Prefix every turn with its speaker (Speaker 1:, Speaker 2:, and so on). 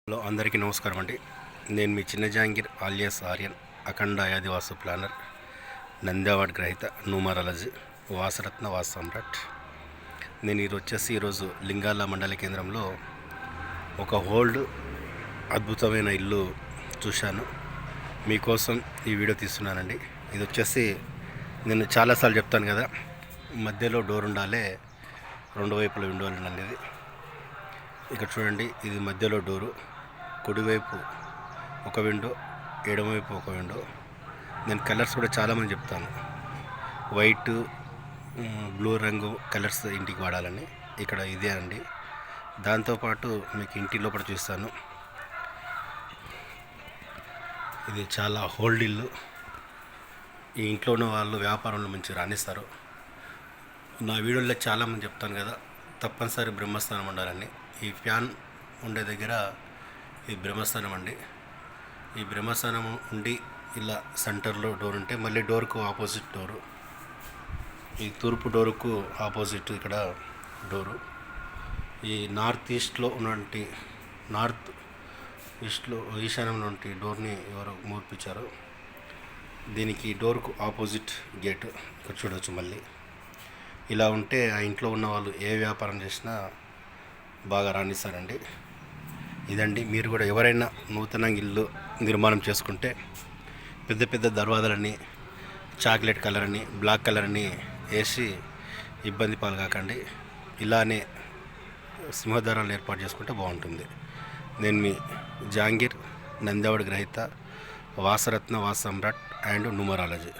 Speaker 1: Hello అందరికీ నమస్కారం అండి. నేను మీ చిన్న జాంగీర్ ఆలియాస్ ఆర్యన్, అఖండ ఆదివాసు ప్లానర్, నంది అవార్డ్ గ్రహీత, న్యూమరాలజీ, వాసరత్న వాసు సమ్రాట్. నేను ఈరోజు లింగాల మండల కేంద్రంలో ఒక ఓల్డ్ అద్భుతమైన ఇల్లు చూశాను. మీకోసం ఈ వీడియో తీస్తున్నానండి. ఇది వచ్చేసి నేను చాలాసార్లు చెప్తాను కదా, మధ్యలో డోర్ ఉండాలి, రెండు వైపుల విండోలు ఉండాలి. ఇక్కడ చూడండి, ఇది మధ్యలో డోరు, కుడివైపు ఒక విండో, ఎడమవైపు ఒక విండో. నేను కలర్స్ కూడా చాలామంది చెప్తాను, వైట్, బ్లూ రంగు కలర్స్ ఇంటికి వాడాలని. ఇక్కడ ఇదే అండి. దాంతోపాటు మీకు ఇంటి లోపల చూస్తాను. ఇది చాలా ఓల్డ్ ఇల్లు. ఈ ఇంట్లో ఉన్న వాళ్ళు వ్యాపారంలో మంచి రాణిస్తారు. నా వీడియోలో చాలామంది చెప్తాను కదా, తప్పనిసరి బ్రహ్మస్థానం ఉండాలని. ఈ ఫ్యాన్ ఉండే దగ్గర ఈ బ్రహ్మస్థానం అండి. ఈ బ్రహ్మస్థానం ఉండి ఇలా సెంటర్లో డోర్ ఉంటే, మళ్ళీ డోర్కు ఆపోజిట్ డోరు, ఈ తూర్పు డోరుకు ఆపోజిట్ ఇక్కడ డోరు. ఈ నార్త్ ఈస్ట్లో ఈశాన్యంలో ఉంటే డోర్ని ఎవరు మూర్పించారు. దీనికి డోర్కు ఆపోజిట్ గేటు ఇక్కడ చూడవచ్చు. మళ్ళీ ఇలా ఉంటే ఆ ఇంట్లో ఉన్న వాళ్ళు ఏ వ్యాపారం చేసినా బాగా రాణిస్తారండి. ఇదండి. మీరు కూడా ఎవరైనా నూతనంగా ఇల్లు నిర్మాణం చేసుకుంటే పెద్ద పెద్ద దర్వాజాలని చాక్లెట్ కలర్ని, బ్లాక్ కలర్ని వేసి ఇబ్బంది పాలు కాకండి. ఇలానే సింహద్వారాలను ఏర్పాటు చేసుకుంటే బాగుంటుంది. నేను మీ జాంగీర్, నంది అవార్డ్ గ్రహీత, వాసరత్న వాసు సమ్రాట్ అండ్ న్యూమరాలజీ.